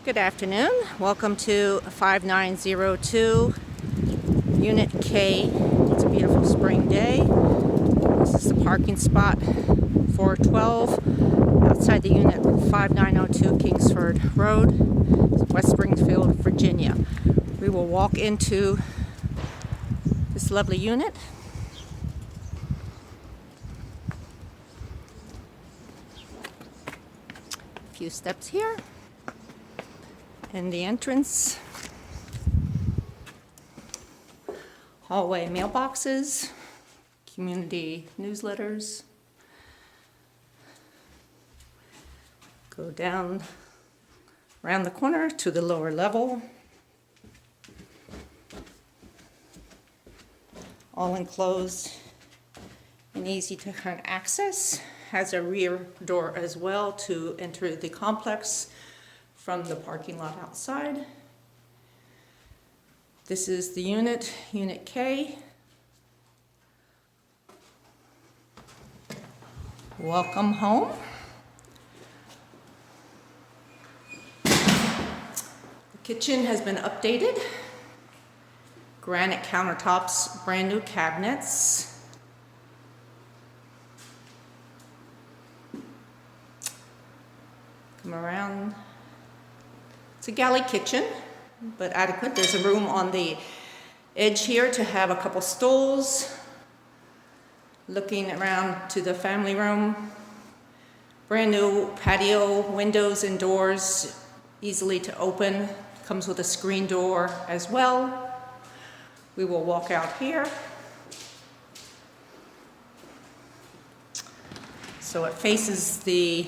Good afternoon. Welcome to 5902 Unit K. It's a beautiful spring day. This is the parking spot 412 outside the unit 5902 Kingsford Road, West Springfield, Virginia. We will walk into this lovely unit. A few steps here. In the entrance, hallway mailboxes, community newsletters. Go down around the corner to the lower level. All enclosed and easy to kind of access. Has a rear door as well to enter the complex from the parking lot outside. This is the unit, Unit K. Welcome home. The kitchen has been updated. Granite countertops, brand new cabinets. Come around. It's a galley kitchen, but adequate. There's a room on the edge here to have a couple stools. Looking around to the family room. Brand new patio windows and doors, easily to open. Comes with a screen door as well. We will walk out here. So it faces the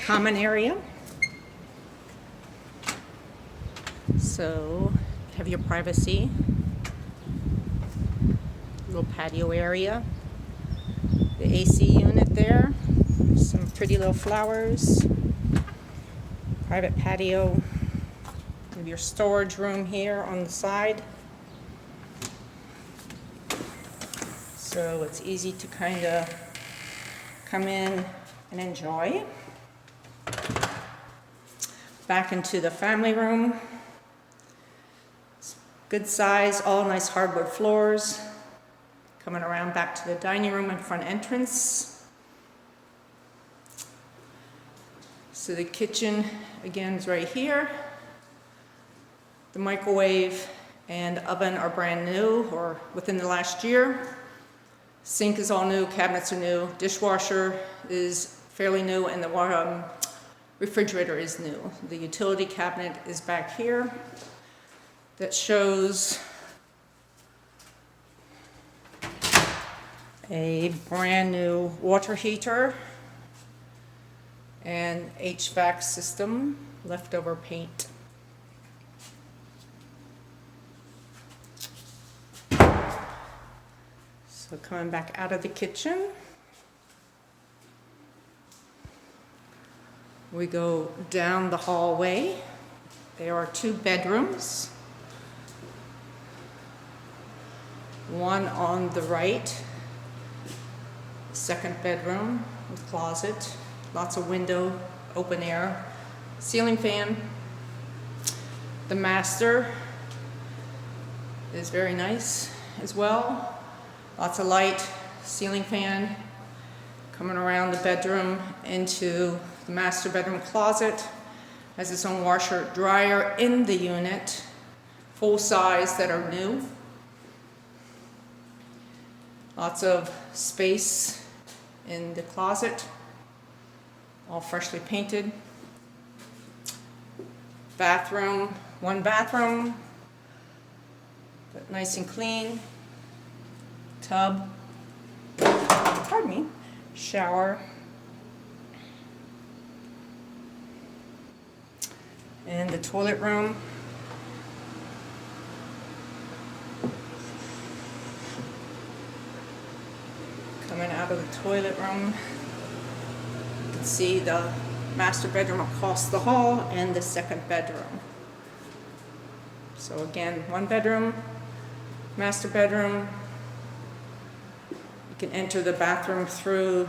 common area. So have your privacy. Little patio area. The AC unit there. Some pretty little flowers. Private patio. Have your storage room here on the side. So it's easy to kind of come in and enjoy. Back into the family room. It's good size, all nice hardwood floors. Coming around back to the dining room and front entrance. So the kitchen again is right here. The microwave and oven are brand new or within the last year. Sink is all new, cabinets are new, dishwasher is fairly new, and the refrigerator is new. The utility cabinet is back here. That shows a brand new water heater and HVAC system, leftover paint. So coming back out of the kitchen, we go down the hallway. There are two bedrooms. One on the right, second bedroom with closet, lots of window, open air, ceiling fan. The master is very nice as well. Lots of light, ceiling fan. Coming around the bedroom into the master bedroom closet. Has its own washer dryer in the unit, full size that are new. Lots of space in the closet, all freshly painted. Bathroom, one bathroom, but nice and clean. Tub, pardon me, shower. And the toilet room. Coming out of the toilet room, you can see the master bedroom across the hall and the second bedroom. So again, one bedroom, master bedroom. You can enter the bathroom through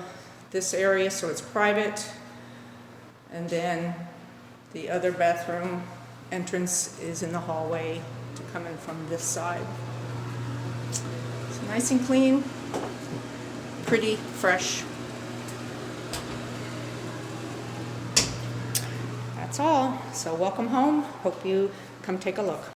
this area so it's private. And then the other bathroom entrance is in the hallway to come in from this side. It's nice and clean, pretty fresh. That's all. So welcome home. Hope you come take a look.